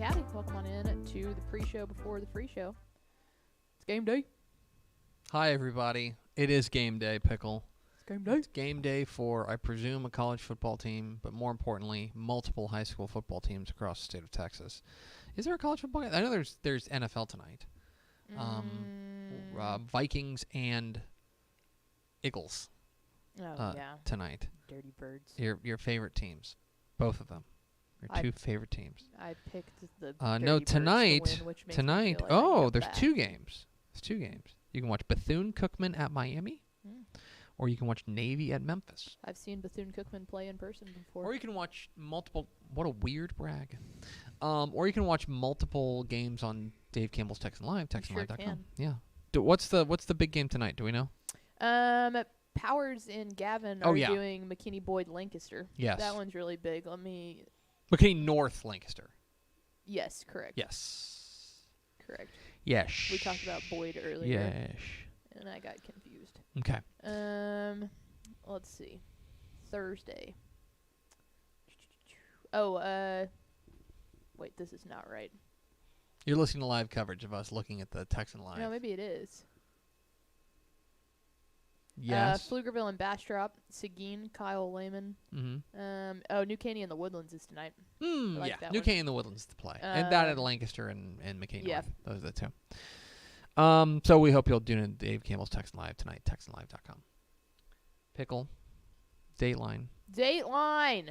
howdy. Welcome on in to the pre-show before the free show. It's game day. Hi, everybody. It is game day, Pickle. It's game day. It's game day for, I presume, a college football team, but more importantly, multiple high school football teams across the state of Texas. Is there a college football game? I know there's NFL tonight. Vikings and Eagles tonight. Dirty Birds. Your favorite teams. Both of them. Your two favorite teams. I picked the no, Dirty tonight. Birds to win, which makes me Tonight. feel like I Oh, got there's back. 2 games. There's 2 games. You can watch Bethune-Cookman at Miami, or you can watch Navy at Memphis. I've seen Bethune-Cookman play in person before. Or you can watch multiple. What a weird brag. Or you can watch multiple games on Dave Campbell's Texan Live, TexanLive.com. Sure can. Yeah. What's the big game tonight? Do we know? Powers and Gavin Oh, are yeah. doing McKinney-Boyd-Lancaster. Yes. That one's really big. McKinney North Lancaster. Yes, correct. Yes. Correct. Yes. We talked about Boyd earlier. Yes. And I got confused. Okay. Let's see. Thursday. Oh, wait, this is not right. You're listening to live coverage of us looking at the Texan Live. No, maybe it is. Yes. Pflugerville and Bastrop, Seguin, Kyle Lehman. Mm-hmm. New Caney and the Woodlands is tonight. Yeah. that New one. Caney and the Woodlands to play. And that at Lancaster and McKinney yeah. North. Those are the 2. So we hope you'll tune in to Dave Campbell's Texan Live tonight, TexanLive.com. Pickle. Dateline. Dateline!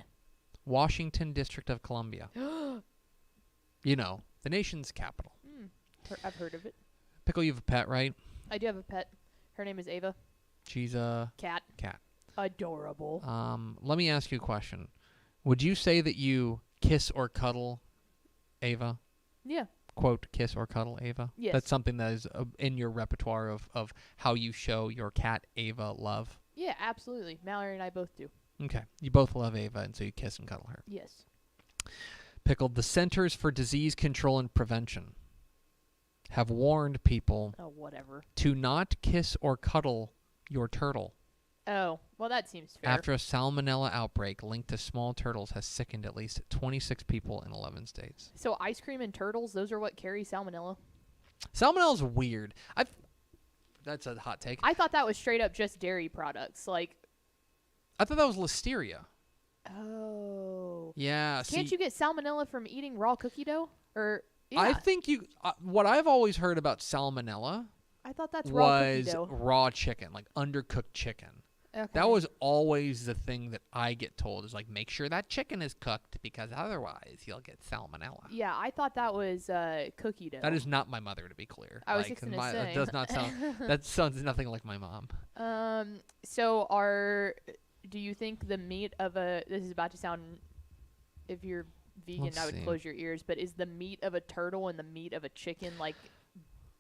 Washington District of Columbia. You know, the nation's capital. I've heard of it. Pickle, you have a pet, right? I do have a pet. Her name is Ava. She's a Cat. Adorable. Let me ask you a question. Would you say that you kiss or cuddle Ava? Yeah. Quote, kiss or cuddle Ava? Yes. That's something that is in your repertoire of how you show your cat Ava love? Yeah, absolutely. Mallory and I both do. Okay. You both love Ava, and so you kiss and cuddle her. Yes. Pickle, the Centers for Disease Control and Prevention have warned people whatever. to not kiss or cuddle your turtle. Oh, well, that seems fair. After a salmonella outbreak linked to small turtles has sickened at least 26 people in 11 states. So ice cream and turtles, those are what carry salmonella? Salmonella's weird. That's a hot take. I thought that was straight up just dairy products. Like, I thought that was listeria. oh. Yeah. Can't you get salmonella from eating raw cookie dough? Or yeah. I think you. What I've always heard about salmonella I thought that's raw cookie was dough. raw chicken, like undercooked chicken. Okay. That was always the thing that I get told is like, make sure that chicken is cooked because otherwise you'll get salmonella. Yeah, I thought that was cookie dough. That is not my mother, to be clear. I was just gonna say. That does not sound. That sounds nothing like my mom. So do you think the meat of this is about to sound, if you're vegan, Let's I would see. close your ears, but is the meat of a turtle and the meat of a chicken like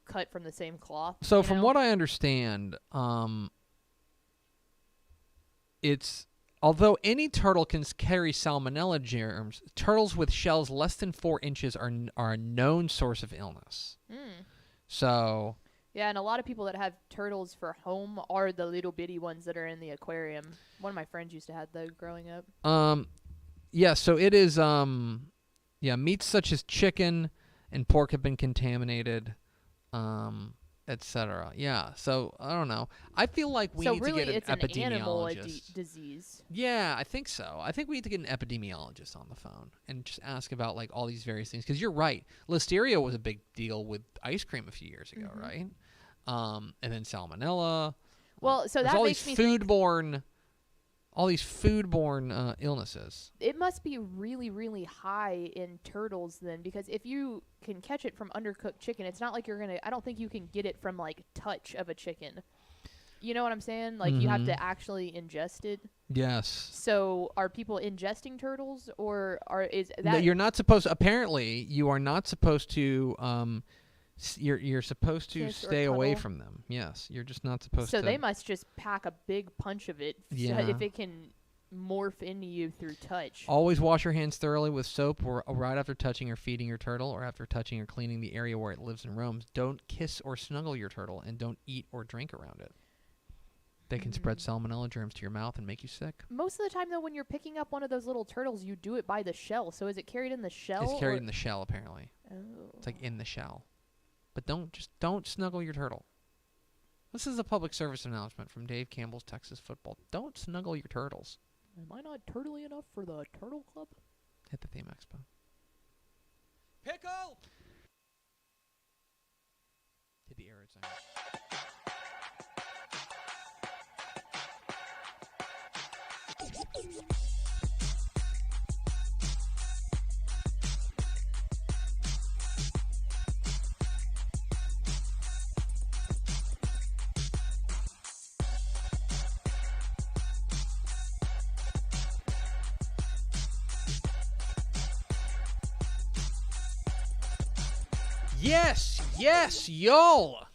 cut from the same cloth? So from what I understand, it's although any turtle can carry salmonella germs, turtles with shells less than 4 inches are a known source of illness. So yeah, and a lot of people that have turtles for home are the little bitty ones that are in the aquarium. One of my friends used to have those growing up. yeah, so it is meats such as chicken and pork have been contaminated, etc. Yeah, so I don't know. I feel like we need really to get it's an an animal epidemiologist. disease. Yeah, I think so. I think we need to get an epidemiologist on the phone and just ask about like all these various things. Because you're right, listeria was a big deal with ice cream a few years ago, right? And then salmonella. Well, so there's that all makes these me think foodborne illnesses. it must be really, really high in turtles then, because if you can catch it from undercooked chicken, it's not like you're gonna. I don't think you can get it from like touch of a chicken. You know what I'm saying? Like you have to actually ingest it. Yes. So are people ingesting turtles, or is that? No, you're not supposed. Apparently, you are not supposed to. You're supposed to Kiss or stay away cuddle? from them. Yes, you're just not supposed to. So they must just pack a big punch of it. Yeah. If it can morph into you through touch. Always wash your hands thoroughly with soap or right after touching or feeding your turtle or after touching or cleaning the area where it lives and roams. Don't kiss or snuggle your turtle, and don't eat or drink around it. They can spread salmonella germs to your mouth and make you sick. Most of the time, though, when you're picking up one of those little turtles, you do it by the shell. So is it carried in the shell? It's carried in the shell, apparently. Oh. It's like in the shell. But don't snuggle your turtle. This is a public service announcement from Dave Campbell's Texas Football. Don't snuggle your turtles. Am I not turtly enough for the Turtle Club? Hit the theme expo. Pickle! Hit the arid sign. Yes, y'all!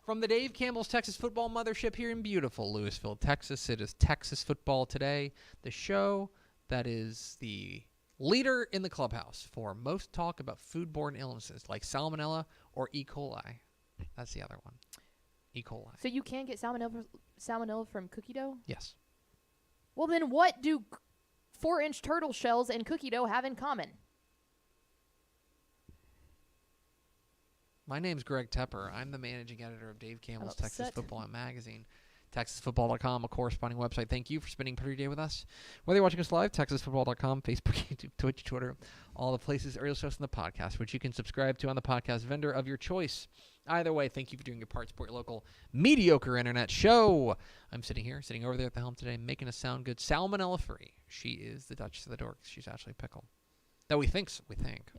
From the Dave Campbell's Texas Football Mothership here in beautiful Lewisville, Texas, it is Texas Football Today, the show that is the leader in the clubhouse for most talk about foodborne illnesses like Salmonella or E. coli. That's the other one. E. coli. So you can get salmonella from cookie dough? Yes. Well, then what do 4-inch turtle shells and cookie dough have in common? My name's Greg Tepper. I'm the managing editor of Dave Campbell's I'm Texas upset. Football Magazine. TexasFootball.com, a corresponding website. Thank you for spending part of your day with us. Whether you're watching us live, TexasFootball.com, Facebook, YouTube, Twitch, Twitter, all the places, or you'll show us on the podcast, which you can subscribe to on the podcast vendor of your choice. Either way, thank you for doing your part. Support your local mediocre internet show. I'm sitting over there at the helm today, making us sound good. Salmonella free. She is the Duchess of the Dorks. She's Ashley Pickle. That we think.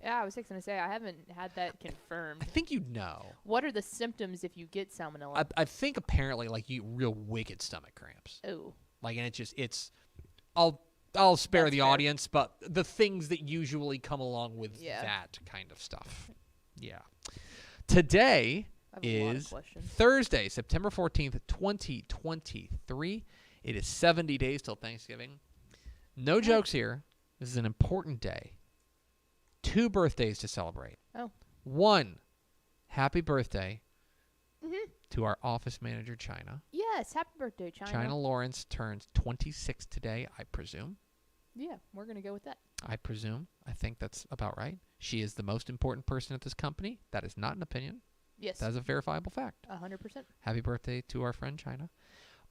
Yeah, I was fixing to say, I haven't had that confirmed. I think you know. What are the symptoms if you get salmonella? I think apparently like you real wicked stomach cramps. Oh. Like, and I'll spare That's the fair. audience, but the things that usually come along with Yeah. that kind of stuff. Yeah. Today I have a lot of is questions. Thursday, September 14th, 2023. It is 70 days till Thanksgiving. No jokes here. This is an important day. 2 birthdays to celebrate. Oh. 1, happy birthday to our office manager, China. Yes, happy birthday, China. China Lawrence turns 26 today, I presume. Yeah, we're going to go with that. I presume. I think that's about right. She is the most important person at this company. That is not an opinion. Yes. That is a verifiable fact. 100%. Happy birthday to our friend China.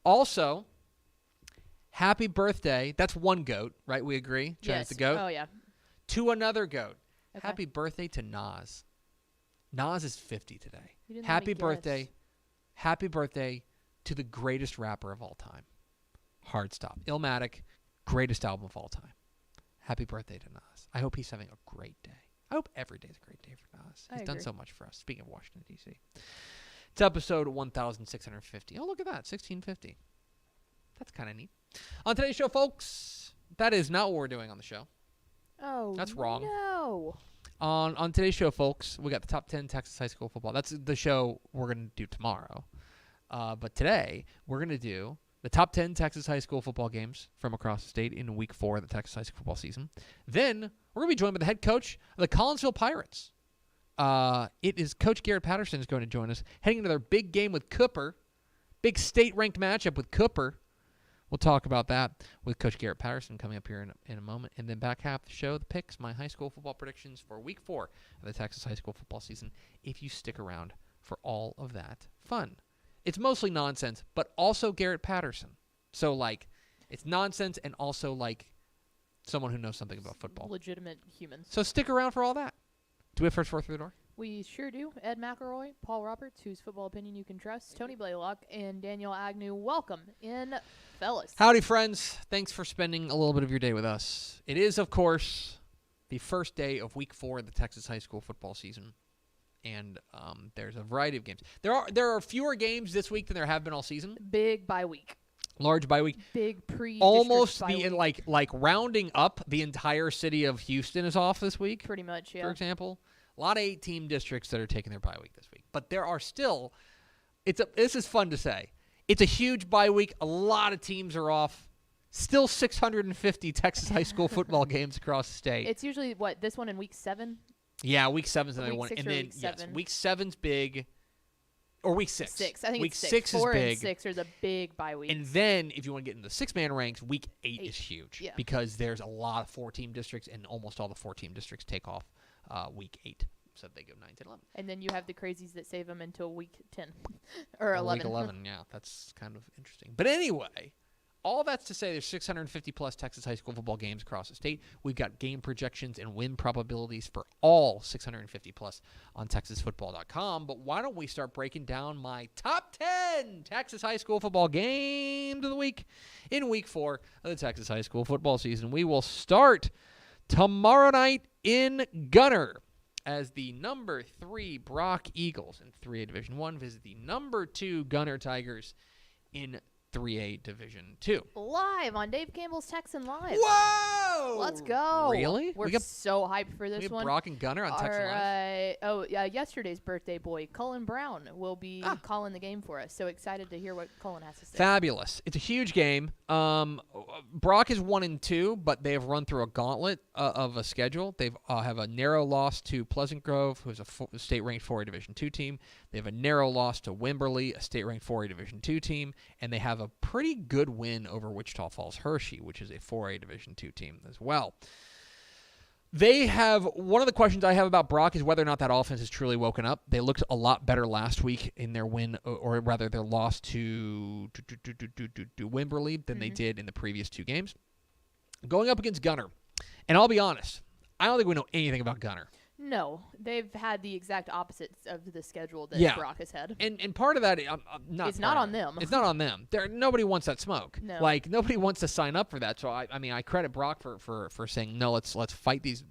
Also, happy birthday. That's one goat, right? We agree? China's Yes. the goat. Oh, yeah. To another goat. Okay. Happy birthday to Nas. Nas is 50 today. You didn't let Happy me guess. birthday. Happy birthday to the greatest rapper of all time. Hard Stop. Illmatic, greatest album of all time. Happy birthday to Nas. I hope he's having a great day. I hope every day is a great day for Nas. He's done agree. so much for us. Speaking of Washington, D.C. It's episode 1650. Oh, look at that. 1650. That's kind of neat. On today's show, folks, that is not what we're doing on the show. Oh, That's wrong. No. On today's show, folks, we got the top 10 Texas high school football. That's the show we're going to do tomorrow. But today, we're going to do the top 10 Texas high school football games from across the state in week 4 of the Texas high school football season. Then, we're going to be joined by the head coach of the Collinsville Pirates. It is Coach Garrett Patterson is going to join us, heading into their big game with Cooper. Big state-ranked matchup with Cooper. We'll talk about that with Coach Garrett Patterson coming up here in a moment. And then back half of the show, the picks, my high school football predictions for week 4 of the Texas high school football season, if you stick around for all of that fun. It's mostly nonsense, but also Garrett Patterson. So, like, it's nonsense and also, like, someone who knows something about football. Legitimate humans. So stick around for all that. Do we have first 4 through the door? We sure do. Ed McElroy, Paul Roberts, whose football opinion you can trust, Tony Blaylock, and Daniel Agnew. Welcome in, fellas. Howdy, friends. Thanks for spending a little bit of your day with us. It is, of course, the first day of week 4 of the Texas high school football season. And there's a variety of games. There are fewer games this week than there have been all season. Big bye week. Large bye week. Big pre. Almost bye the week. like rounding up, the entire city of Houston is off this week. Pretty much, yeah. For example, a lot of 8-team districts that are taking their bye week this week. But there are still. This is fun to say. It's a huge bye week. A lot of teams are off. Still 650 Texas high school football games across the state. It's usually, this one in week 7? Yeah, week 7's another Week one. 6 And or then, week yes, 7? week 7's big. Or week 6. 6. I think week it's 6. 6 is 4 big. and 6 are the big bye weeks. And then if you want to get into the 6-man ranks, week 8 is huge. Yeah. Because there's a lot of 4-team districts, and almost all the 4-team districts take off week 8. So they go 9, 10, 11. And then you have the crazies that save them until week 10 or 11. Week 11, yeah. That's kind of interesting. But anyway, all that's to say there's 650-plus Texas high school football games across the state. We've got game projections and win probabilities for all 650-plus on TexasFootball.com. But why don't we start breaking down my top 10 Texas high school football games of the week in week 4 of the Texas high school football season. We will start tomorrow night in Gunner as the number 3 Brock Eagles in 3A Division I visit the number 2 Gunner Tigers in 3A Division 2. Live on Dave Campbell's Texan Live. Whoa! Let's go. Really? We're we got, so hyped for this we have one. Brock and Gunner on Texan Live. Yesterday's birthday boy, Cullen Brown, will be calling the game for us. So excited to hear what Cullen has to say. Fabulous. It's a huge game. Brock is 1-2, but they have run through a gauntlet of a schedule. They have a narrow loss to Pleasant Grove, who's a state-ranked 4A Division II team. They have a narrow loss to Wimberley, a state-ranked 4A Division II team. And they have a pretty good win over Wichita Falls Hershey, which is a 4A Division II team as well. They have one of the questions I have about Brock is whether or not that offense has truly woken up. They looked a lot better last week in their win, or rather their loss to Wimberley than they did in the previous 2 games. Going up against Gunner, and I'll be honest, I don't think we know anything about Gunner. No, they've had the exact opposites of the schedule that Brock has had. And part of that, it's not on them. It's not on them. Nobody wants that smoke. No. Like nobody wants to sign up for that. So I credit Brock for saying no. Let's fight these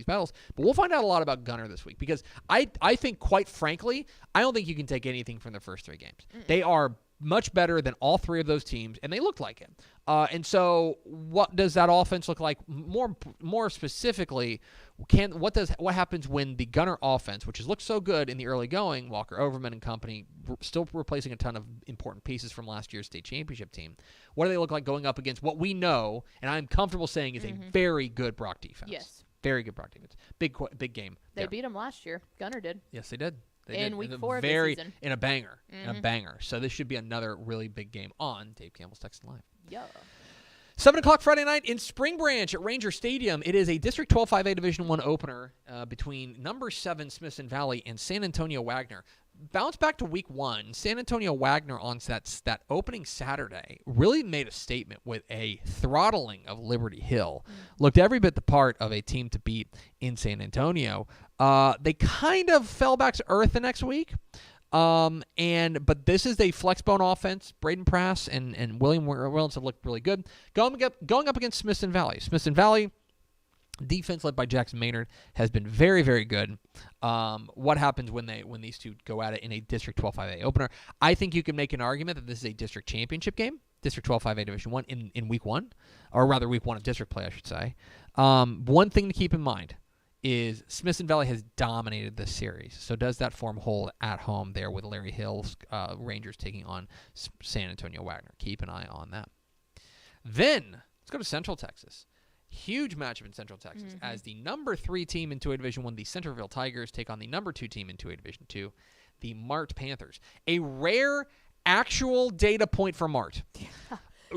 battles. But we'll find out a lot about Gunner this week because I think quite frankly I don't think you can take anything from the first 3 games. They are much better than all 3 of those teams, and they looked like it. And so, what does that offense look like? More specifically, what happens when the Gunner offense, which has looked so good in the early going, Walker Overman and company, still replacing a ton of important pieces from last year's state championship team? What do they look like going up against what we know, and I'm comfortable saying is a very good Brock defense? Yes, very good Brock defense. Big game. They beat them last year. Gunner did. Yes, they did. In week 4 of the season. In a banger. So this should be another really big game on Dave Campbell's Texan Live. Yeah. 7 o'clock Friday night in Spring Branch at Ranger Stadium. It is a District 12 5A Division I opener between number 7 Smithson Valley and San Antonio Wagner. Bounce back to week 1. San Antonio Wagner on that opening Saturday really made a statement with a throttling of Liberty Hill. Looked every bit the part of a team to beat in San Antonio. They kind of fell back to earth the next week. But this is a flexbone offense. Braden Prass and William Williams have looked really good. Going up against Smithson Valley. Smithson Valley, defense led by Jackson Maynard, has been very, very good. What happens when these two go at it in a District 12 5A opener? I think you can make an argument that this is a district championship game, District 12 5A Division I in week 1, or rather week 1 of district play, I should say. One thing to keep in mind is Smithson Valley has dominated this series. So does that form hold at home there with Larry Hill's Rangers taking on San Antonio Wagner? Keep an eye on that. Then let's go to Central Texas. Huge matchup in Central Texas as the number 3 team in 2A Division I, the Centerville Tigers, take on the number 2 team in 2A Division II, the Mart Panthers. A rare actual data point for Mart.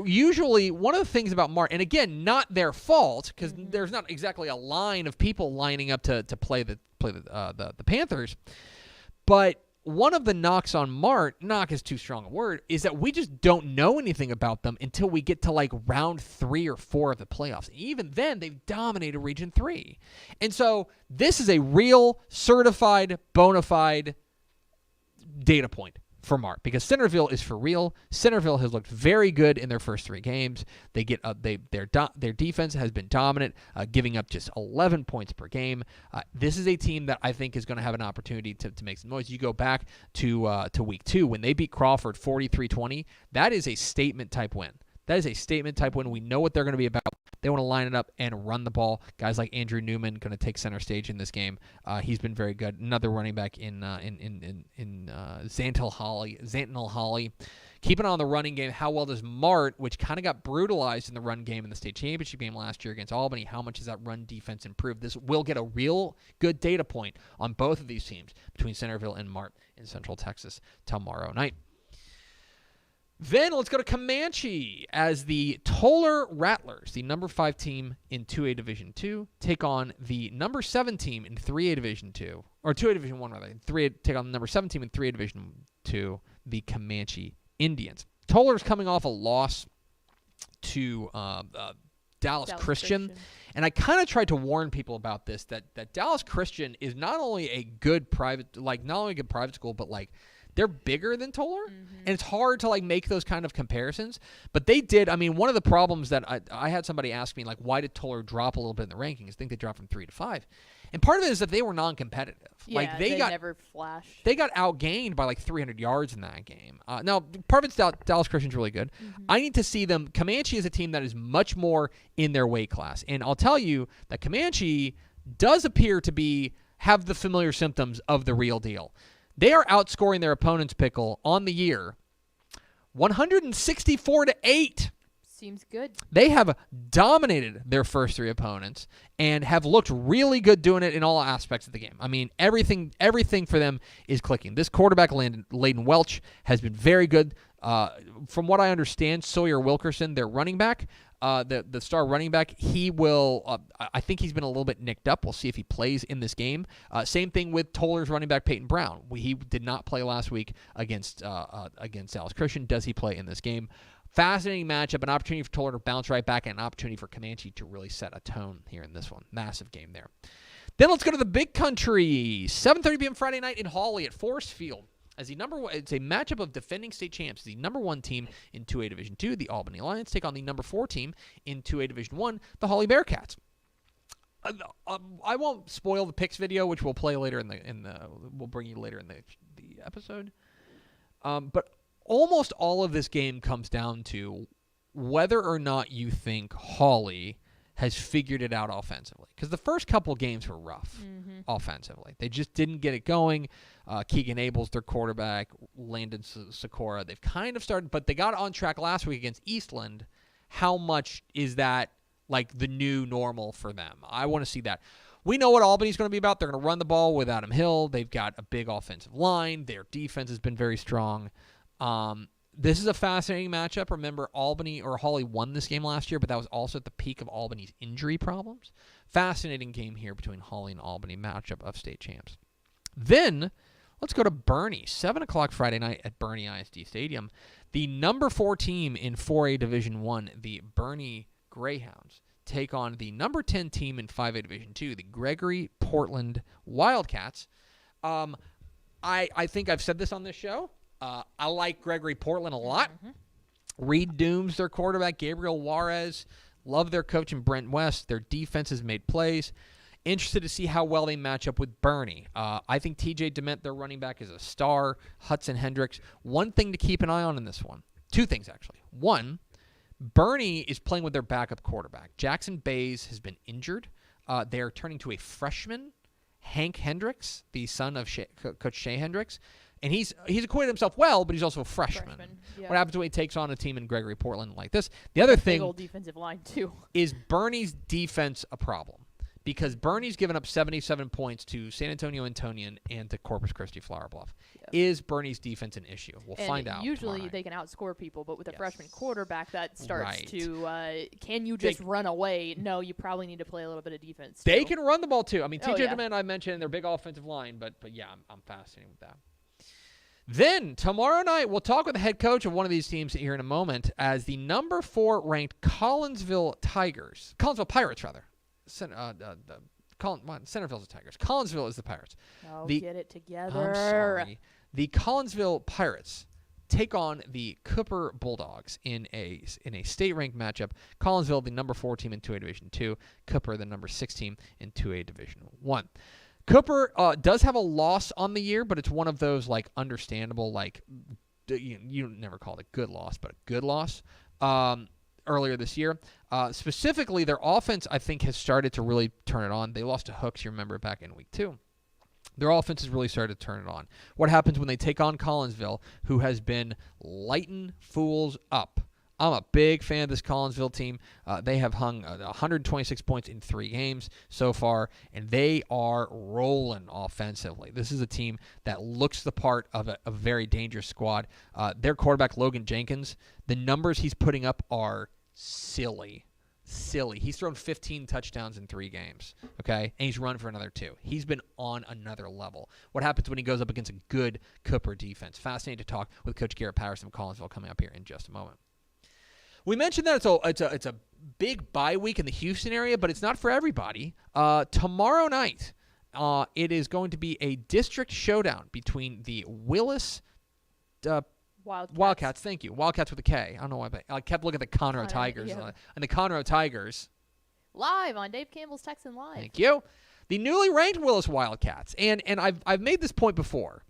Usually, one of the things about Mart, and again, not their fault because there's not exactly a line of people lining up to play the Panthers, but one of the knocks on Mart, knock is too strong a word, is that we just don't know anything about them until we get to like round 3 or 4 of the playoffs. And even then, they've dominated Region 3. And so this is a real, certified, bona fide data point for Mart because Centerville is for real. Centerville has looked very good in their first 3 games. They get their defense has been dominant, giving up just 11 points per game. This is a team that I think is going to have an opportunity to make some noise. You go back to week 2 when they beat Crawford 43-20. That is a statement type win. That is a statement type win. We know what they're going to be about. They want to line it up and run the ball. Guys like Andrew Newman going to take center stage in this game. He's been very good. Another running back in Xantil Holly. Keep an eye on the running game. How well does Mart, which kind of got brutalized in the run game in the state championship game last year against Albany, how much has that run defense improved? This will get a real good data point on both of these teams between Centerville and Mart in Central Texas tomorrow night. Then let's go to Comanche as the Toller Rattlers, the number 5 team in 2A Division 2, take on the number 7 team in 3A Division 2, or 2A Division 1 rather. Take on the number 7 team in 3A Division 2, the Comanche Indians. Toller's coming off a loss to Dallas Christian. And I kind of tried to warn people about this, that Dallas Christian is not only a good private school, but like they're bigger than Toller, and it's hard to like make those kind of comparisons. But they did. I mean, one of the problems that I had somebody ask me, like, why did Toller drop a little bit in the rankings? I think they dropped from 3 to 5. And part of it is that they were non-competitive. Yeah, like they never flashed. They got outgained by like 300 yards in that game. Now, part of it's Dallas Christian's really good. I need to see them. Comanche is a team that is much more in their weight class. And I'll tell you that Comanche does appear to have the familiar symptoms of the real deal. They are outscoring their opponent's pickle on the year 164-8. Seems good. They have dominated their first 3 opponents and have looked really good doing it in all aspects of the game. I mean, everything for them is clicking. This quarterback, Layden Welch, has been very good. From what I understand, Sawyer Wilkerson, their running back, the star running back, he will. I think he's been a little bit nicked up. We'll see if he plays in this game. Same thing with Toller's running back Peyton Brown. He did not play last week against Dallas Christian. Does he play in this game? Fascinating matchup, an opportunity for Toller to bounce right back, and an opportunity for Comanche to really set a tone here in this one. Massive game there. Then let's go to the Big Country. 7:30 p.m. Friday night in Hawley at Forest Field. As it's a matchup of defending state champs. The number 1 team in 2A Division 2, the Albany Lions, take on the number 4 team in 2A Division 1, the Hawley Bearcats. I won't spoil the picks video, which we'll play later we'll bring you later in the episode. But almost all of this game comes down to whether or not you think Hawley has figured it out offensively. Because the first couple games were rough offensively. They just didn't get it going. Keegan Abel's their quarterback. Landon Sikora. They've kind of started, but they got on track last week against Eastland. How much is that like the new normal for them? I want to see that. We know what Albany's going to be about. They're going to run the ball with Adam Hill. They've got a big offensive line. Their defense has been very strong. This is a fascinating matchup. Remember, Hawley won this game last year, but that was also at the peak of Albany's injury problems. Fascinating game here between Hawley and Albany, matchup of state champs. Then, let's go to Bernie. 7 o'clock Friday night at Bernie ISD Stadium. The number 4 team in 4A Division 1, the Bernie Greyhounds, take on the number 10 team in 5A Division 2, the Gregory Portland Wildcats. I think I've said this on this show. I like Gregory Portland a lot. Reed Dooms, their quarterback, Gabriel Juarez. Love their coach in Brent West. Their defense has made plays. Interested to see how well they match up with Bernie. I think TJ Dement, their running back, is a star. Hudson Hendricks. One thing to keep an eye on in this one. 2 things, actually. One, Bernie is playing with their backup quarterback. Jackson Bays has been injured. They are turning to a freshman, Hank Hendricks, the son of Coach Shea Hendricks. And he's acquitted himself well, but he's also a freshman. Yeah. What happens when he takes on a team in Gregory Portland like this? The other thing big old defensive line too. Is Bernie's defense a problem? Because Bernie's given up 77 points to San Antonio Antonian and to Corpus Christi Flower Bluff. Yeah. Is Bernie's defense an issue? We'll find out. Usually they can outscore people, but with a freshman quarterback, that starts to can you just run away? No, you probably need to play a little bit of defense. They can run the ball too. I mean, TJ Dement I mentioned, their big offensive line, but yeah, I'm fascinated with that. Then, tomorrow night, we'll talk with the head coach of one of these teams here in a moment as the number 4 ranked Collinsville Pirates, rather. Centerville's the Tigers. Collinsville is the Pirates. Oh, get it together. I'm sorry. The Collinsville Pirates take on the Cooper Bulldogs in a state-ranked matchup. Collinsville, the number 4 team in 2A Division 2. Cooper, the number 6 team in 2A Division 1. Cooper does have a loss on the year, but it's one of those like understandable, like you never call it a good loss, but a good loss. earlier this year. Specifically, their offense, I think, has started to really turn it on. They lost to Hooks, you remember, back in week 2. Their offense has really started to turn it on. What happens when they take on Collinsville, who has been lighting fools up? I'm a big fan of this Collinsville team. They have hung 126 points in 3 games so far, and they are rolling offensively. This is a team that looks the part of a very dangerous squad. Their quarterback, Logan Jenkins, the numbers he's putting up are silly. He's thrown 15 touchdowns in 3 games, okay? And he's run for another 2. He's been on another level. What happens when he goes up against a good Cooper defense? Fascinating to talk with Coach Garrett Patterson of Collinsville coming up here in just a moment. We mentioned that it's a big bye week in the Houston area, but it's not for everybody. Tomorrow night, it is going to be a district showdown between the Willis Wildcats. Thank you. Wildcats with a K. I don't know why, but I kept looking at the Conroe Tigers. Yeah. And the Conroe Tigers. Live on Dave Campbell's Texan Live. Thank you. The newly ranked Willis Wildcats. And I've made this point before.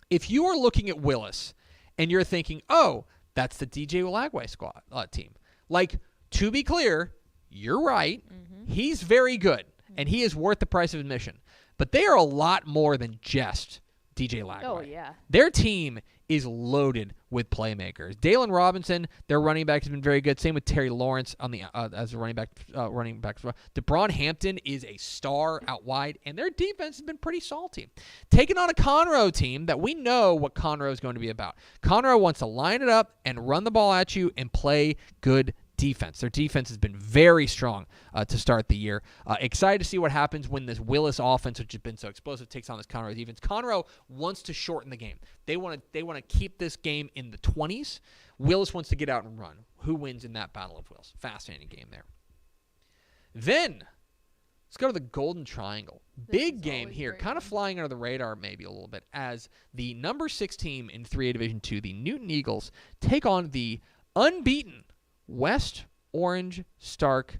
If you are looking at Willis and you're thinking, oh, that's the DJ Ulagwe squad team. Like, to be clear, you're right. Mm-hmm. He's very good, and he is worth the price of admission. But they are a lot more than just DJ Ulagwe. Oh, yeah. Their team is loaded with playmakers. Dalen Robinson, their running back, has been very good. Same with Terry Lawrence on the as a running back. DeBron Hampton is a star out wide, and their defense has been pretty salty. Taking on a Conroe team that we know what Conroe is going to be about. Conroe wants to line it up and run the ball at you and play good defense. Their defense has been very strong to start the year. Excited to see what happens when this Willis offense, which has been so explosive, takes on this Conroe defense. Conroe wants to shorten the game. They want to keep this game in the 20s. Willis wants to get out and run. Who wins in that battle of wills? Fascinating game there. Then let's go to the Golden Triangle. Big game here, kind of flying under the radar maybe a little bit, as the number 6 team in 3A Division II, the Newton Eagles, take on the unbeaten West Orange Stark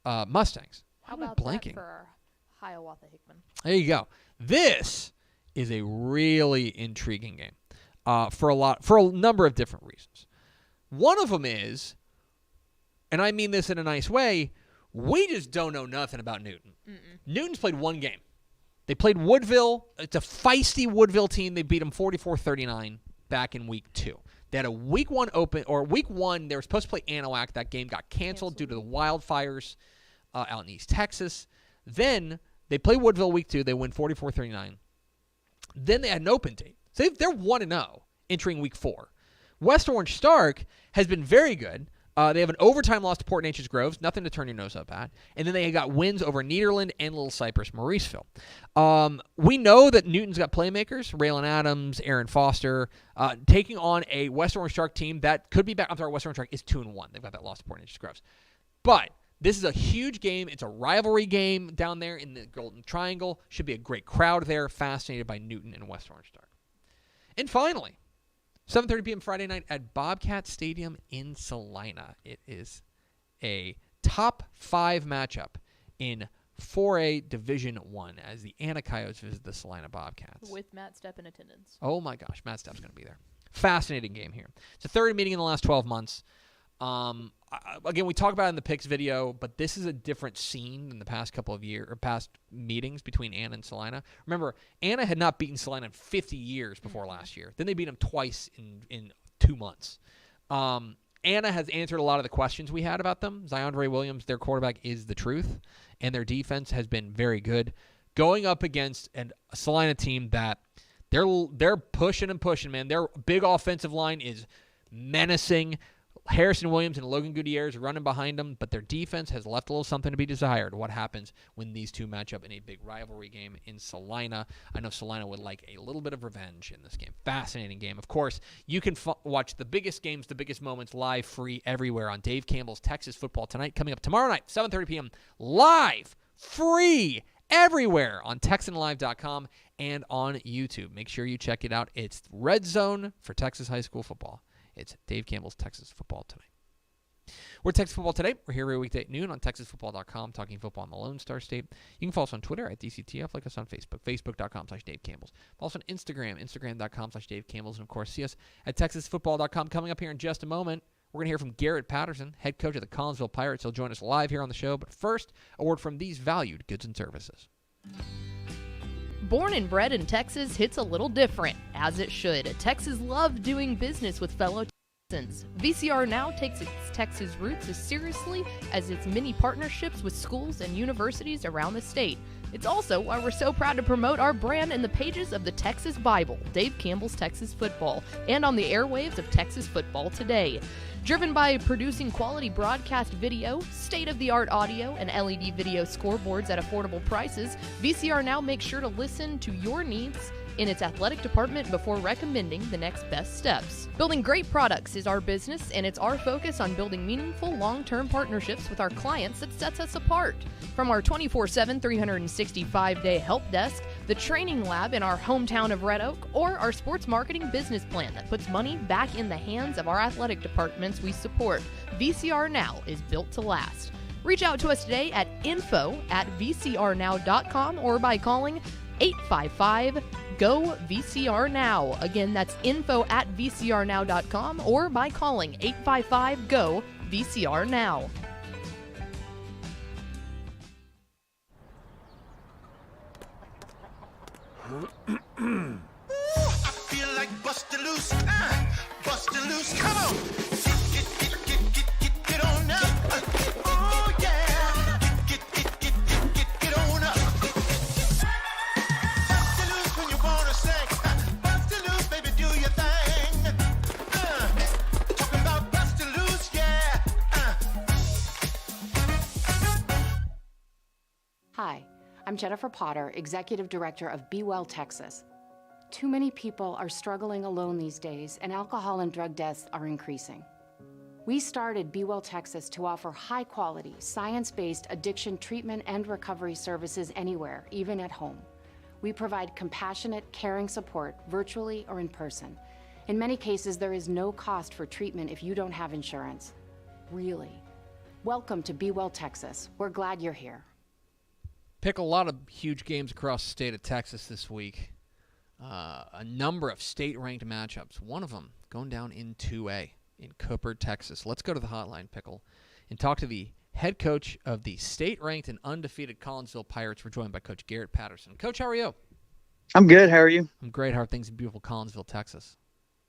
Mustangs. How about that for our Hiawatha Hickman? There you go. This is a really intriguing game for a number of different reasons. One of them is, and I mean this in a nice way, we just don't know nothing about Newton. Newton's played 1 game. They played Woodville. It's a feisty Woodville team. They beat them 44-39 back in week 2. They had a week 1 week 1, they were supposed to play Anahuac. That game got canceled due to the wildfires out in East Texas. Then they play Woodville week 2. They win 44-39. Then they had an open date. So they're 1-0 entering week 4. West Orange Stark has been very good. They have an overtime loss to Port Neches Groves, nothing to turn your nose up at. And then they got wins over Nederland and Little Cypress, Mauriceville. We know that Newton's got playmakers, Raylan Adams, Aaron Foster, taking on a West Orange Shark team that could be back. I'm sorry, West Orange Shark is 2-1. They've got that loss to Port Neches Groves. But this is a huge game. It's a rivalry game down there in the Golden Triangle. Should be a great crowd there, fascinated by Newton and West Orange Shark. And finally, 7:30 p.m. Friday night at Bobcat Stadium in Salina. It is a top 5 matchup in 4A Division I as the Anna Coyotes visit the Salina Bobcats. With Matt Stepp in attendance. Oh, my gosh. Matt Stepp's going to be there. Fascinating game here. It's a third meeting in the last 12 months. Again, we talk about it in the picks video, but this is a different scene than the past couple of years or past meetings between Anna and Salina. Remember, Anna had not beaten Salina in 50 years before last year. Then they beat them twice in 2 months. Anna has answered a lot of the questions we had about them. Ziondre Williams, their quarterback, is the truth, and their defense has been very good. Going up against a Salina team that they're pushing and pushing, man. Their big offensive line is menacing. Harrison Williams and Logan Gutierrez are running behind them, but their defense has left a little something to be desired. What happens when these two match up in a big rivalry game in Salina? I know Salina would like a little bit of revenge in this game. Fascinating game. Of course, you can watch the biggest games, the biggest moments live, free, everywhere on Dave Campbell's Texas Football Tonight, coming up tomorrow night, 7:30 p.m., live, free, everywhere on TexanLive.com and on YouTube. Make sure you check it out. It's Red Zone for Texas high school football. It's Dave Campbell's Texas Football Tonight. We're Texas Football Today. We're here every weekday at noon on TexasFootball.com, talking football in the Lone Star State. You can follow us on Twitter at DCTF, like us on Facebook, Facebook.com/Dave Campbell's. Follow us on Instagram, Instagram.com/Dave Campbell's. And, of course, see us at TexasFootball.com. Coming up here in just a moment, We're going to hear from Garrett Patterson, head coach of the Collinsville Pirates. He'll join us live here on the show. But first, a word from these valued goods and services. Born and bred in Texas hits a little different, as it should. Texas loves doing business with fellow Texans. VCR Now takes its Texas roots as seriously as its many partnerships with schools and universities around the state. It's also why we're so proud to promote our brand in the pages of the Texas Bible, Dave Campbell's Texas Football, and on the airwaves of Texas Football Today. Driven by producing quality broadcast video, state-of-the-art audio, and LED video scoreboards at affordable prices, VCR Now makes sure to listen to your needs in its athletic department before recommending the next best steps. Building great products is our business, and it's our focus on building meaningful, long-term partnerships with our clients that sets us apart. From our 24/7, 365-day help desk, the training lab in our hometown of Red Oak, or our sports marketing business plan that puts money back in the hands of our athletic departments we support, VCR Now is built to last. Reach out to us today at info@vcrnow.com or by calling 855-GO-VCR-NOW. Again, that's info@vcrnow.com or by calling 855-GO-VCR-NOW. I feel like bustin' loose, bustin' loose, come on. Get on up. Oh yeah, get on up. Bustin' loose when you wanna sing. Bustin' loose, baby, do your thing. Talking about bustin' loose, yeah. Hi, I'm Jennifer Potter, Executive Director of Be Well Texas. Too many people are struggling alone these days, and alcohol and drug deaths are increasing. We started Be Well Texas to offer high-quality, science-based addiction treatment and recovery services anywhere, even at home. We provide compassionate, caring support, virtually or in person. In many cases, there is no cost for treatment if you don't have insurance. Really. Welcome to Be Well Texas. We're glad you're here. Pick a lot of huge games across the state of Texas this week. A number of state-ranked matchups. One of them going down in 2A in Cooper, Texas. Let's go to the hotline, Pickle, and talk to the head coach of the state-ranked and undefeated Collinsville Pirates. We're joined by Coach Garrett Patterson. Coach, how are you? I'm good. How are you? I'm great. How are things in beautiful Collinsville, Texas?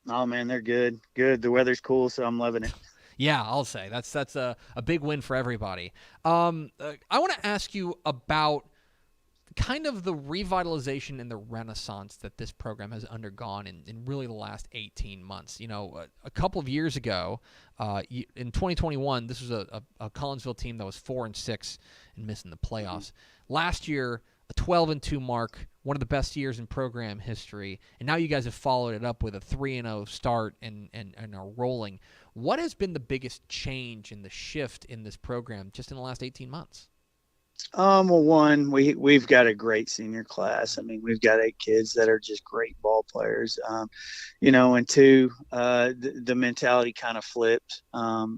Oh, man, they're good. Good. The weather's cool, so I'm loving it. Yeah, I'll say. That's a big win for everybody. I want to ask you about kind of the revitalization and the renaissance that this program has undergone in really the last 18 months. You know, a couple of years ago, in 2021, this was a Collinsville team that was 4-6 and missing the playoffs. Last year, a 12-2 mark, one of the best years in program history, and now you guys have followed it up with a 3-0 start and are rolling. What has been the biggest change in the shift in this program just in the last 18 months? Well, one, we've got a great senior class. I mean, we've got 8 kids that are just great ball players. You know, and two, the mentality kind of flipped,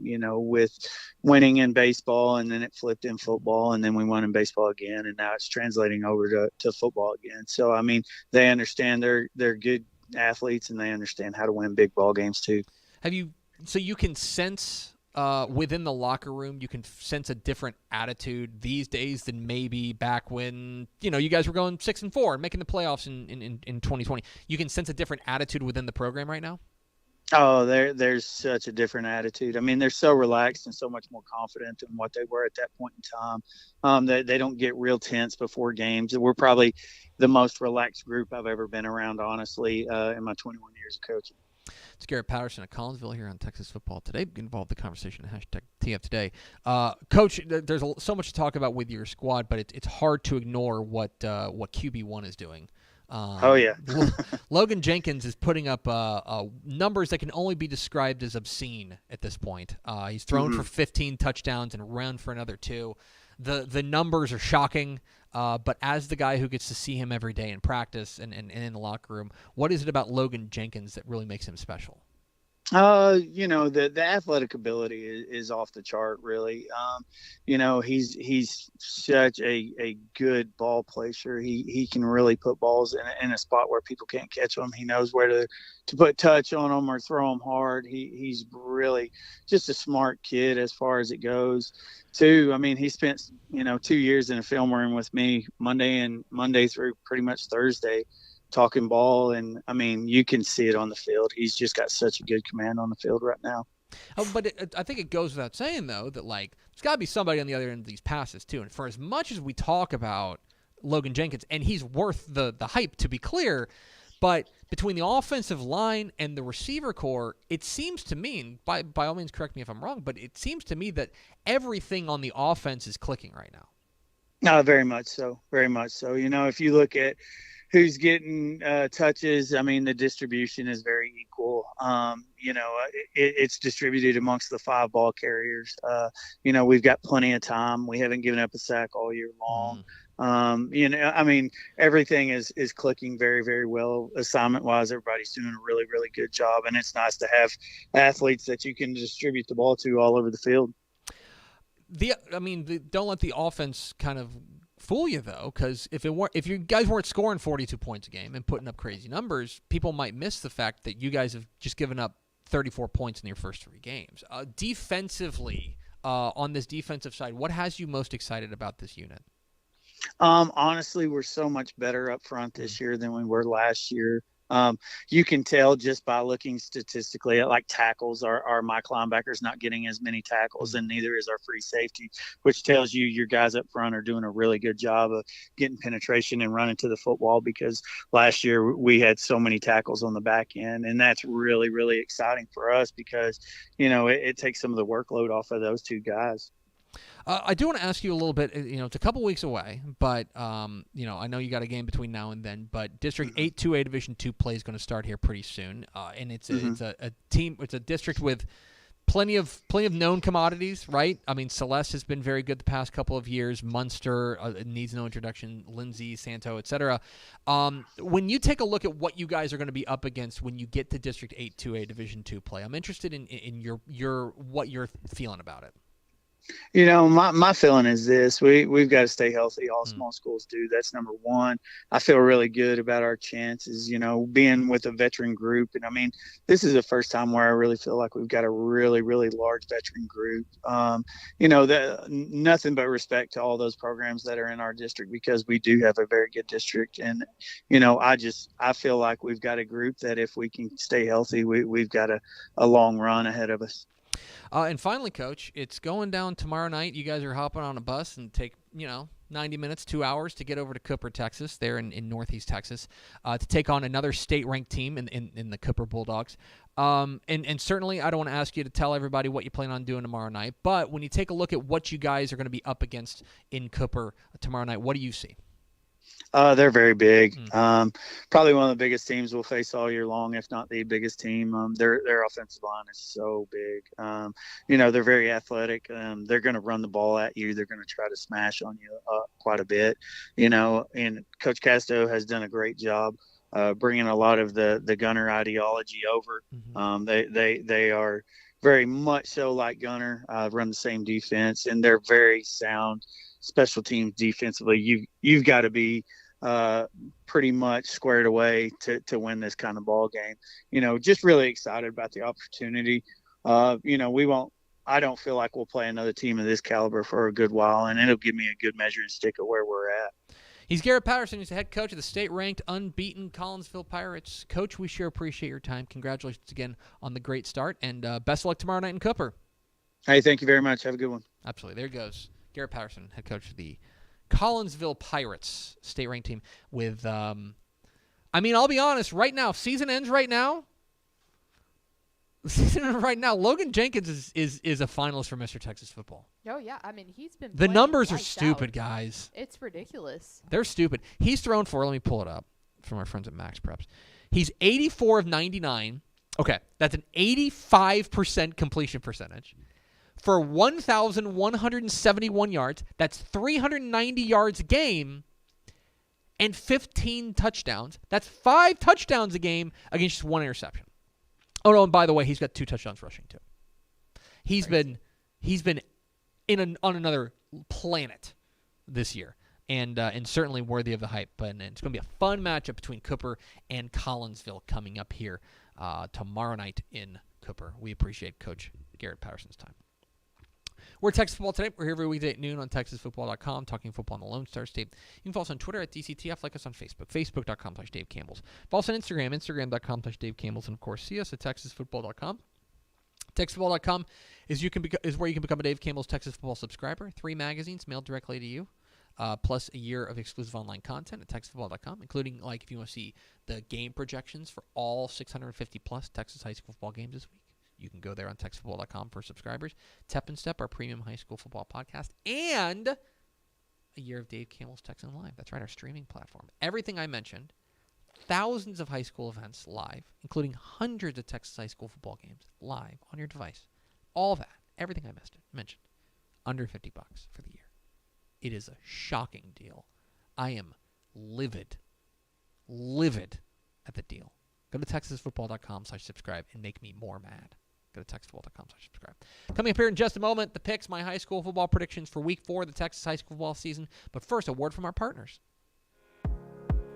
you know, with winning in baseball, and then it flipped in football, and then we won in baseball again, and now it's translating over to football again. So, I mean, they understand they're good athletes, and they understand how to win big ball games too. So you can sense within the locker room, you can sense a different attitude these days than maybe back when, you know, you guys were going 6-4 and making the playoffs in 2020. You can sense a different attitude within the program right now? Oh, there's such a different attitude. I mean, they're so relaxed and so much more confident than what they were at that point in time. They don't get real tense before games. We're probably the most relaxed group I've ever been around, honestly, in my 21 years of coaching. It's Garrett Patterson at Collinsville here on Texas Football Today. Get involved in the conversation at #TF Today. Coach, there's so much to talk about with your squad, but it's hard to ignore what QB1 is doing. Oh, yeah. Logan Jenkins is putting up numbers that can only be described as obscene at this point. He's thrown for 15 touchdowns and run for another 2. The numbers are shocking, but as the guy who gets to see him every day in practice and in the locker room, what is it about Logan Jenkins that really makes him special? The athletic ability is off the chart, really. He's such a good ball placer. He can really put balls in a spot where people can't catch them. He knows where to put touch on them or throw them hard. He's really just a smart kid as far as it goes. Too, I mean, he spent 2 years in a film room with me Monday through pretty much Thursday, talking ball, and I mean, you can see it on the field. He's just got such a good command on the field right now. But I think it goes without saying, though, that there's got to be somebody on the other end of these passes too. And for as much as we talk about Logan Jenkins, and he's worth the hype, to be clear, but between the offensive line and the receiver core, it seems to me, and by all means correct me if I'm wrong, but it seems to me that everything on the offense is clicking right now. No, very much so. Very much so. If you look at who's getting touches, I mean, the distribution is very equal. It's distributed amongst the 5 ball carriers. We've got plenty of time. We haven't given up a sack all year long. I mean, everything is clicking very, very well. Assignment wise, everybody's doing a really, really good job. And it's nice to have athletes that you can distribute the ball to all over the field. Don't let the offense kind of fool you, though, because if you guys weren't scoring 42 points a game and putting up crazy numbers, people might miss the fact that you guys have just given up 34 points in your first 3 games. Defensively, on this defensive side, what has you most excited about this unit? Honestly, we're so much better up front this year than we were last year. You can tell just by looking statistically at tackles. Our Mike linebackers not getting as many tackles, and neither is our free safety, which tells you your guys up front are doing a really good job of getting penetration and running to the football, because last year we had so many tackles on the back end, and that's really, really exciting for us because, it takes some of the workload off of those 2 guys. I do want to ask you a little bit, it's a couple weeks away, but, I know you got a game between now and then, but District 8 2A Division II play is going to start here pretty soon. And it's a team, it's a district with plenty of known commodities, right? I mean, Celeste has been very good the past couple of years. Munster needs no introduction. Lindsay, Santo, etc. When you take a look at what you guys are going to be up against when you get to District 8 2A Division II play, I'm interested in your what you're feeling about it. My feeling is this: we've got to stay healthy. All small schools do. That's number one. I feel really good about our chances, being with a veteran group. And I mean, this is the first time where I really feel like we've got a really, really large veteran group. Nothing but respect to all those programs that are in our district, because we do have a very good district. And, I feel like we've got a group that if we can stay healthy, we've got a long run ahead of us. And finally, Coach, it's going down tomorrow night. You guys are hopping on a bus and take, 90 minutes, 2 hours to get over to Cooper, Texas, there in Northeast Texas, to take on another state-ranked team in the Cooper Bulldogs. And certainly I don't want to ask you to tell everybody what you plan on doing tomorrow night, but when you take a look at what you guys are going to be up against in Cooper tomorrow night, what do you see? They're very big. Probably one of the biggest teams we'll face all year long, if not the biggest team. Their offensive line is so big. They're very athletic. They're going to run the ball at you. They're going to try to smash on you quite a bit. And Coach Casto has done a great job bringing a lot of the Gunner ideology over. They are very much so like Gunner, run the same defense, and they're very sound special teams defensively. You've got to be pretty much squared away to win this kind of ball game. Just really excited about the opportunity. I don't feel like we'll play another team of this caliber for a good while, and it'll give me a good measuring stick of where we're at. He's Garrett Patterson. He's the head coach of the state-ranked, unbeaten Collinsville Pirates. Coach, we sure appreciate your time. Congratulations again on the great start, and best of luck tomorrow night in Cooper. Hey, thank you very much. Have a good one. Absolutely. There goes Garrett Patterson, head coach of the Collinsville Pirates, state-ranked team with, I'll be honest, right now, season ends right now. Logan Jenkins is a finalist for Mr. Texas football. Oh, yeah. He's been The numbers are stupid, out. guys. It's ridiculous. They're stupid. He's thrown for, let me pull it up from our friends at Max Preps. He's 84 of 99. Okay, that's an 85% completion percentage. For 1,171 yards, that's 390 yards a game, and 15 touchdowns. That's 5 touchdowns a game against just 1 interception. Oh no, and by the way, he's got 2 touchdowns rushing too. He's been on another planet this year, and certainly worthy of the hype. But it's going to be a fun matchup between Cooper and Collinsville coming up here tomorrow night in Cooper. We appreciate Coach Garrett Patterson's time. We're Texas Football Today. We're here every weekday at noon on TexasFootball.com, talking football in the Lone Star State. You can follow us on Twitter at DCTF, like us on Facebook, Facebook.com/Dave Campbell's. Follow us on Instagram, Instagram.com/Dave Campbell's, and of course, see us at TexasFootball.com. TexasFootball.com is where you can become a Dave Campbell's Texas Football subscriber. 3 magazines mailed directly to you, plus a year of exclusive online content at TexasFootball.com, including like if you want to see the game projections for all 650 plus Texas high school football games this week. You can go there on TexasFootball.com for subscribers. Tep and Step, our premium high school football podcast, and a year of Dave Campbell's Texan Live. That's right, our streaming platform. Everything I mentioned, thousands of high school events live, including hundreds of Texas high school football games live on your device. All that, everything I mentioned, under $50 for the year. It is a shocking deal. I am livid at the deal. Go to TexasFootball.com/subscribe and make me more mad. Go to TexasFootball.com/subscribe. Coming up here in just a moment, the picks, my high school football predictions for week 4 of the Texas high school football season. But first, a word from our partners.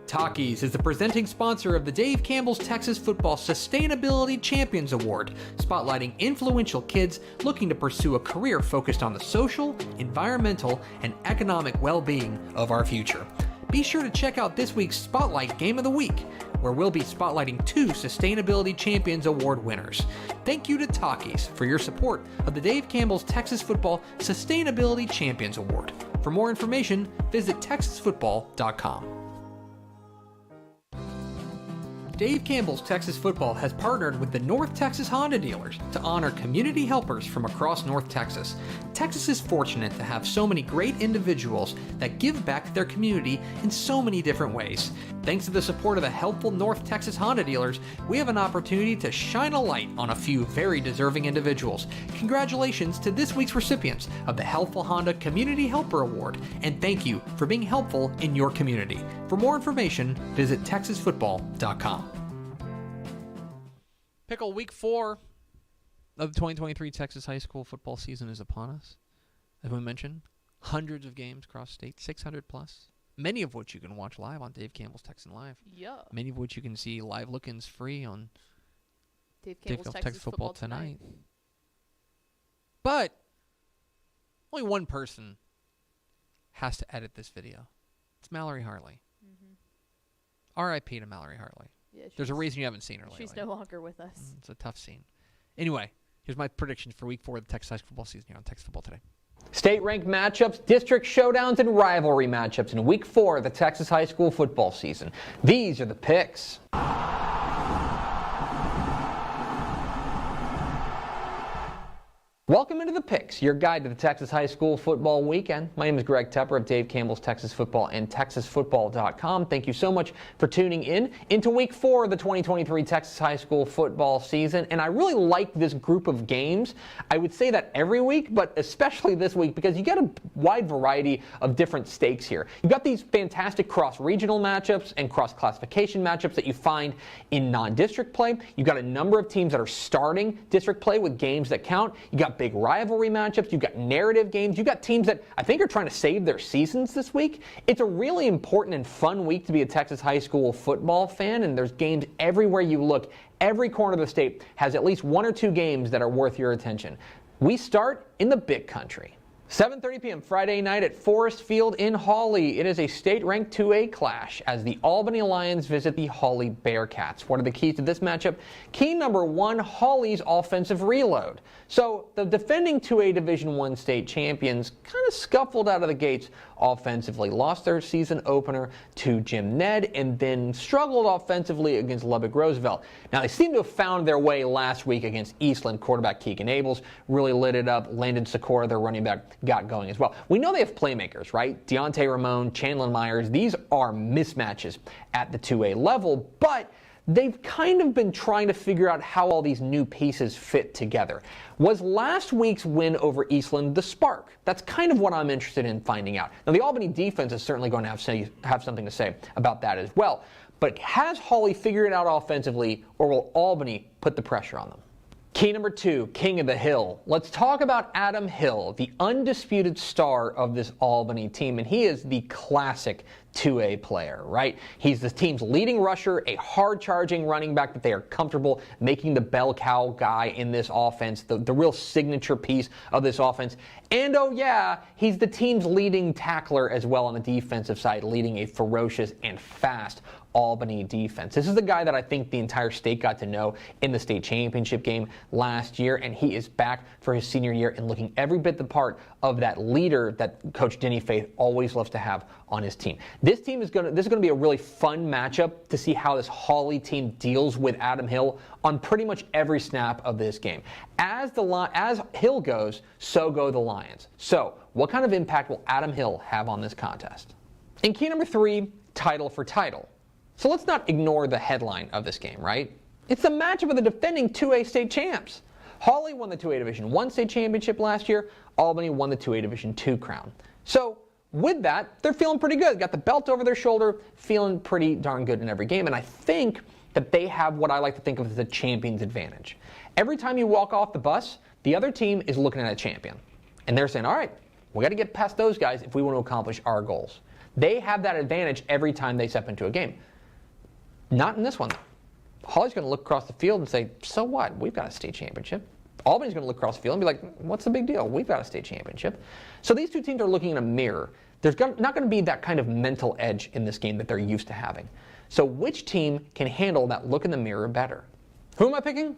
Takis is the presenting sponsor of the Dave Campbell's Texas Football Sustainability Champions Award, spotlighting influential kids looking to pursue a career focused on the social, environmental, and economic well-being of our future. Be sure to check out this week's Spotlight Game of the Week, where we'll be spotlighting 2 Sustainability Champions Award winners. Thank you to Takis for your support of the Dave Campbell's Texas Football Sustainability Champions Award. For more information, visit TexasFootball.com. Dave Campbell's Texas Football has partnered with the North Texas Honda dealers to honor community helpers from across North Texas. Texas is fortunate to have so many great individuals that give back to their community in so many different ways. Thanks to the support of the helpful North Texas Honda dealers, we have an opportunity to shine a light on a few very deserving individuals. Congratulations to this week's recipients of the Helpful Honda Community Helper Award, and thank you for being helpful in your community. For more information, visit TexasFootball.com. Pickle, week 4 of the 2023 Texas high school football season is upon us. As we mentioned, hundreds of games across state, 600 plus, many of which you can watch live on Dave Campbell's Texan Live. Yeah. Many of which you can see live look-ins free on Dave Campbell's Texas Football Tonight. But only one person has to edit this video. It's Mallory Hartley. Mm-hmm. R.I.P. to Mallory Hartley. Yeah, there's a reason you haven't seen her lately. She's no longer with us. It's a tough scene. Anyway, here's my predictions for week 4 of the Texas high school football season here on Texas Football Today. State-ranked matchups, district showdowns, and rivalry matchups in week 4 of the Texas high school football season. These are the picks. Welcome into the Picks, your guide to the Texas high school football weekend. My name is Greg Tepper of Dave Campbell's Texas Football and TexasFootball.com. Thank you so much for tuning in into week 4 of the 2023 Texas high school football season. And I really like this group of games. I would say that every week, but especially this week, because you get a wide variety of different stakes here. You've got these fantastic cross-regional matchups and cross-classification matchups that you find in non-district play. You've got a number of teams that are starting district play with games that count. You got big rivalry matchups. You've got narrative games. You've got teams that I think are trying to save their seasons this week. It's a really important and fun week to be a Texas high school football fan, and there's games everywhere you look. Every corner of the state has at least 1 or 2 games that are worth your attention. We start in the Big Country. 7:30 p.m. Friday night at Forest Field in Hawley. It is a state-ranked 2A clash as the Albany Lions visit the Hawley Bearcats. What are the keys to this matchup? Key number 1, Hawley's offensive reload. So the defending 2A Division I state champions kind of scuffled out of the gates offensively. Lost their season opener to Jim Ned and then struggled offensively against Lubbock Roosevelt. Now they seem to have found their way last week against Eastland. Quarterback Keegan Abels really lit it up. Landon Sikora, their running back, got going as well. We know they have playmakers, right? Deontay Ramon, Chandler Myers. These are mismatches at the 2A level, but they've kind of been trying to figure out how all these new pieces fit together. Was last week's win over Eastland the spark? That's kind of what I'm interested in finding out. Now, the Albany defense is certainly going to have something to say about that as well. But has Hawley figured it out offensively, or will Albany put the pressure on them? Key number 2, King of the Hill. Let's talk about Adam Hill, the undisputed star of this Albany team, and he is the classic 2A player, right? He's the team's leading rusher, a hard-charging running back that they are comfortable making the bell cow guy in this offense, the real signature piece of this offense. And oh yeah, he's the team's leading tackler as well on the defensive side, leading a ferocious and fast Albany defense. This is the guy that I think the entire state got to know in the state championship game last year, and he is back for his senior year and looking every bit the part of that leader that Coach Denny Faith always loves to have on his team. This is going to be a really fun matchup to see how this Hawley team deals with Adam Hill on pretty much every snap of this game. As Hill goes, so go the Lions. So, what kind of impact will Adam Hill have on this contest? In key number 3, title for title. So let's not ignore the headline of this game, right? It's the matchup of the defending 2A state champs. Hawley won the 2A Division I state championship last year. Albany won the 2A Division II crown. So with that, they're feeling pretty good. Got the belt over their shoulder, feeling pretty darn good in every game. And I think that they have what I like to think of as a champion's advantage. Every time you walk off the bus, the other team is looking at a champion. And they're saying, all right, we got to get past those guys if we want to accomplish our goals. They have that advantage every time they step into a game. Not in this one. Hawley's going to look across the field and say, so what? We've got a state championship. Albany's going to look across the field and be like, what's the big deal? We've got a state championship. So these two teams are looking in a mirror. There's not going to be that kind of mental edge in this game that they're used to having. So which team can handle that look in the mirror better? Who am I picking?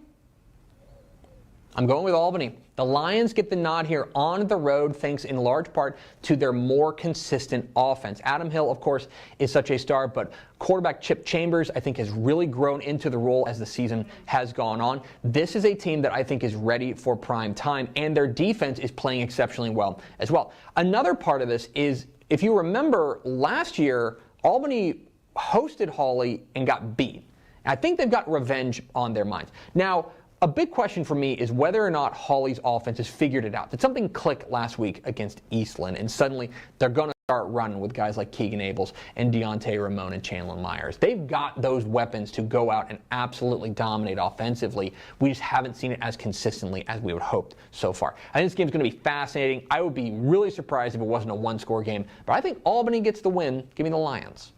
I'm going with Albany. The Lions get the nod here on the road thanks in large part to their more consistent offense. Adam Hill, of course, is such a star, but quarterback Chip Chambers, I think, has really grown into the role as the season has gone on. This is a team that I think is ready for prime time, and their defense is playing exceptionally well as well. Another part of this is, if you remember, last year, Albany hosted Hawley and got beat. I think they've got revenge on their minds. Now, a big question for me is whether or not Hawley's offense has figured it out. Did something click last week against Eastland, and suddenly they're going to start running with guys like Keegan Abels and Deontay Ramon and Chandler Myers? They've got those weapons to go out and absolutely dominate offensively. We just haven't seen it as consistently as we would hoped so far. I think this game's going to be fascinating. I would be really surprised if it wasn't a one-score game, but I think Albany gets the win. Give me the Lions.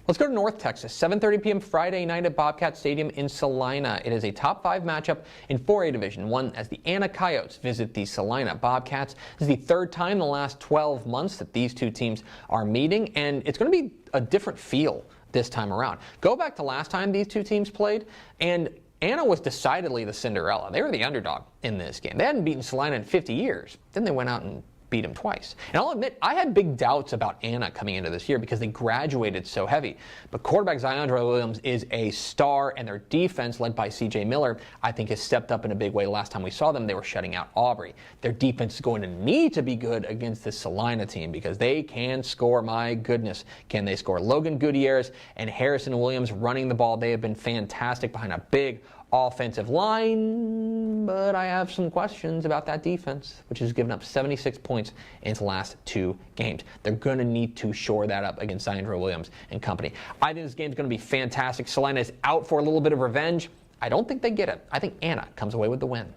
Let's go to North Texas, 7:30 p.m. Friday night at Bobcat Stadium in Salina. It is a top 5 matchup in 4A Division I as the Anna Coyotes visit the Salina Bobcats. This is the third time in the last 12 months that these two teams are meeting, and it's going to be a different feel this time around. Go back to last time these two teams played, and Anna was decidedly the Cinderella. They were the underdog in this game. They hadn't beaten Salina in 50 years. Then they went out and beat him twice. And I'll admit, I had big doubts about Anna coming into this year because they graduated so heavy. But quarterback Ziondre Williams is a star, and their defense, led by C.J. Miller, I think has stepped up in a big way. Last time we saw them, they were shutting out Aubrey. Their defense is going to need to be good against this Salina team because they can score. My goodness, can they score? Logan Gutierrez and Harrison Williams running the ball. They have been fantastic behind a big offensive line, but I have some questions about that defense, which has given up 76 points in its last 2 games. They're going to need to shore that up against Ziondre Williams and company. I think this game's going to be fantastic. Salina is out for a little bit of revenge. I don't think they get it. I think Anna comes away with the win.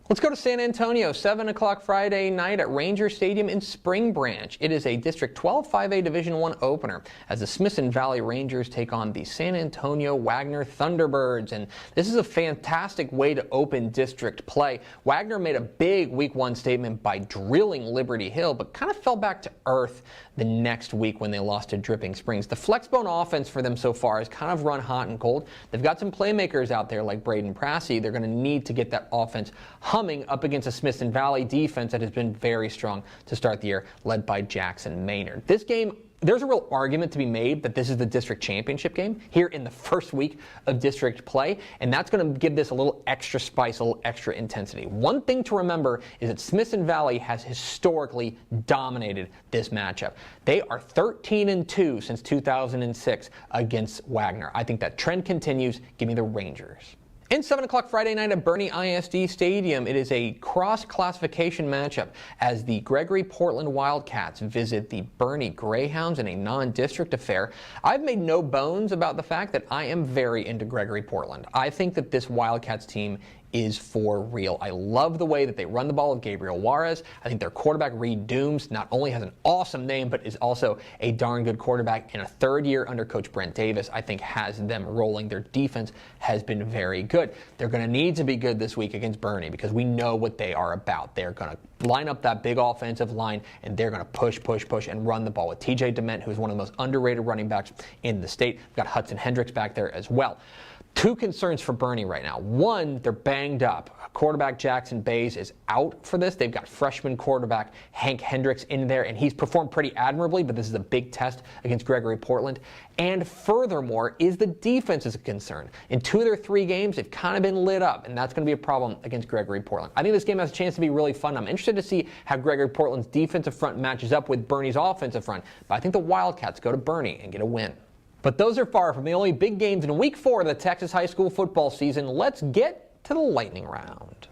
Let's go to San Antonio, 7 o'clock Friday night at Ranger Stadium in Spring Branch. It is a District 12 5A Division I opener as the Smithson Valley Rangers take on the San Antonio Wagner Thunderbirds. And this is a fantastic way to open district play. Wagner made a big Week 1 statement by drilling Liberty Hill, but kind of fell back to earth the next week when they lost to Dripping Springs. The flexbone offense for them so far has kind of run hot and cold. They've got some playmakers out there like Braden Prassey. They're going to need to get that offense humming up against a Smithson Valley defense that has been very strong to start the year, led by Jackson Maynard. This game, there's a real argument to be made that this is the district championship game here in the first week of district play, and that's going to give this a little extra spice, a little extra intensity. One thing to remember is that Smithson Valley has historically dominated this matchup. They are 13-2 since 2006 against Wagner. I think that trend continues. Give me the Rangers. And 7 o'clock Friday night at Bernie ISD Stadium, it is a cross-classification matchup as the Gregory Portland Wildcats visit the Bernie Greyhounds in a non-district affair. I've made no bones about the fact that I am very into Gregory Portland. I think that this Wildcats team is for real. I love the way that they run the ball with Gabriel Juarez. I think their quarterback, Reed Dooms, not only has an awesome name, but is also a darn good quarterback. And a third year under Coach Brent Davis, I think, has them rolling. Their defense has been very good. They're going to need to be good this week against Bernie because we know what they are about. They're going to line up that big offensive line, and they're going to push, and run the ball with TJ Dement, who is one of the most underrated running backs in the state. We've got Hudson Hendricks back there as well. Two concerns for Bernie right now. One, they're banged up. Quarterback Jackson Bays is out for this. They've got freshman quarterback Hank Hendricks in there, and he's performed pretty admirably, but this is a big test against Gregory Portland. And furthermore, is the defense is a concern. In 2 of their 3 games, they've kind of been lit up, and that's going to be a problem against Gregory Portland. I think this game has a chance to be really fun. I'm interested to see how Gregory Portland's defensive front matches up with Bernie's offensive front, but I think the Wildcats go to Bernie and get a win. But those are far from the only big games in week 4 of the Texas high school football season. Let's get to the lightning round.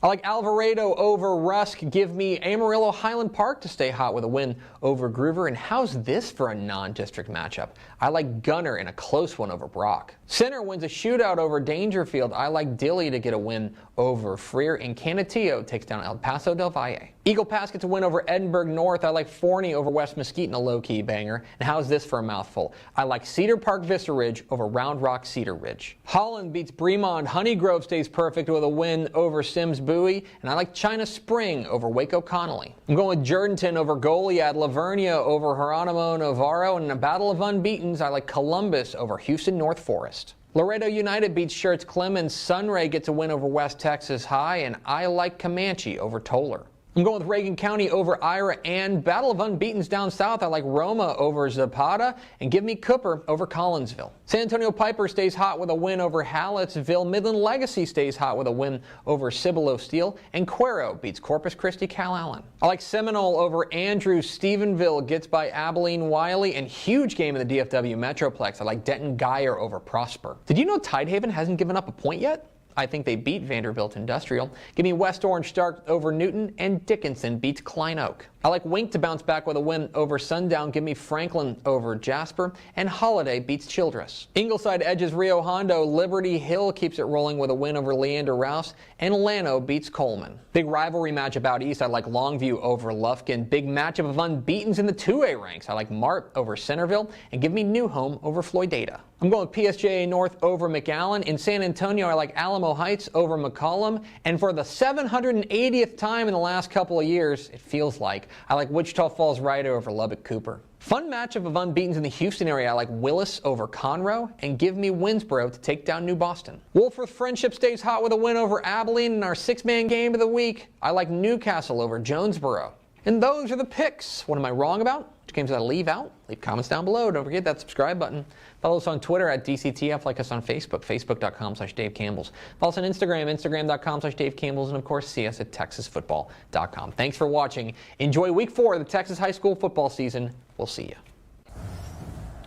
I like Alvarado over Rusk. Give me Amarillo Highland Park to stay hot with a win over Groover. And how's this for a non-district matchup? I like Gunner in a close one over Brock. Center wins a shootout over Dangerfield. I like Dilly to get a win over Freer. And Canutillo takes down El Paso del Valle. Eagle Pass gets a win over Edinburgh North. I like Forney over West Mesquite in a low-key banger. And how's this for a mouthful? I like Cedar Park Vista Ridge over Round Rock Cedar Ridge. Holland beats Bremond. Honeygrove stays perfect with a win over Sims Bowie. And I like China Spring over Waco Connolly. I'm going with Jourdanton over Goliad. Lavernia over Geronimo Navarro. And in a battle of unbeatens, I like Columbus over Houston North Forest. Loreto United beats Schertz Clemens. Sunray gets a win over West Texas High. And I like Comanche over Toller. I'm going with Reagan County over Ira and Battle of Unbeatens down south. I like Roma over Zapata, and give me Cooper over Collinsville. San Antonio Piper stays hot with a win over Hallettsville. Midland Legacy stays hot with a win over Cibolo Steel, and Cuero beats Corpus Christi Cal Allen. I like Seminole over Andrews. Stephenville gets by Abilene Wiley, and huge game in the DFW Metroplex. I like Denton Geyer over Prosper. Did you know Tidehaven hasn't given up a point yet? I think they beat Vanderbilt Industrial. Give me West Orange Stark over Newton, and Dickinson beats Klein Oak. I like Wink to bounce back with a win over Sundown. Give me Franklin over Jasper, and Holiday beats Childress. Ingleside edges Rio Hondo. Liberty Hill keeps it rolling with a win over Leander Rouse, and Llano beats Coleman. Big rivalry matchup out east. I like Longview over Lufkin. Big matchup of unbeatens in the 2A ranks. I like Mart over Centerville, and give me New Home over Floydada. I'm going with PSJA North over McAllen. In San Antonio, I like Alamo Heights over McCollum. And for the 780th time in the last couple of years, it feels like, I like Wichita Falls Rider over Lubbock Cooper. Fun matchup of unbeatens in the Houston area. I like Willis over Conroe, and give me Winsboro to take down New Boston. Wolfforth Friendship stays hot with a win over Abilene in our 6-man game of the week. I like Newcastle over Jonesboro. And those are the picks. What am I wrong about? Which games did I leave out? Leave comments down below. Don't forget that subscribe button. Follow us on Twitter at DCTF. Like us on Facebook, facebook.com/Dave Campbell's. Follow us on Instagram, instagram.com/Dave Campbell's. And of course, see us at texasfootball.com. Thanks for watching. Enjoy week 4 of the Texas high school football season. We'll see you.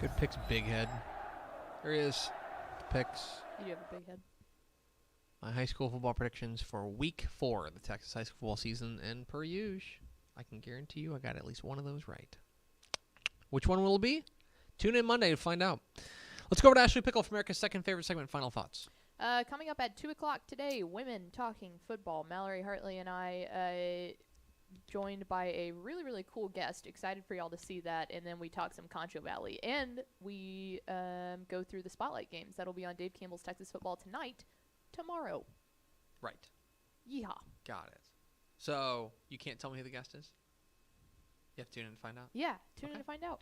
Good picks, Big Head. There he is. The picks. You do have a big head. My high school football predictions for week 4 of the Texas high school football season. And per usual, I can guarantee you I got at least one of those right. Which one will it be? Tune in Monday to find out. Let's go over to Ashley Pickle for America's second favorite segment. Final thoughts. Coming up at 2 o'clock today, Women Talking Football. Mallory Hartley and I joined by a really, really cool guest. Excited for y'all to see that. And then we talk some Concho Valley. And we go through the Spotlight games. That'll be on Dave Campbell's Texas Football tonight, tomorrow. Right. Yeehaw. Got it. So, you can't tell me who the guest is? You have to tune in to find out? Yeah, tune in to find out.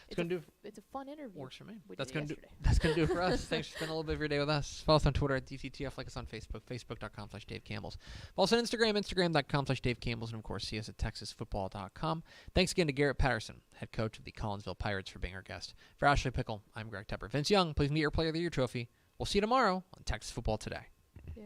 It's a fun interview. Works for me. That's going to do it for us. Thanks for spending a little bit of your day with us. Follow us on Twitter at DCTF. Like us on Facebook, facebook.com/Dave Campbell's. Follow us on Instagram, instagram.com/Dave Campbell's. And, of course, see us at texasfootball.com. Thanks again to Garrett Patterson, head coach of the Collinsville Pirates, for being our guest. For Ashley Pickle, I'm Greg Tepper. Vince Young, please meet your Player of the Year trophy. We'll see you tomorrow on Texas Football Today. Yeah.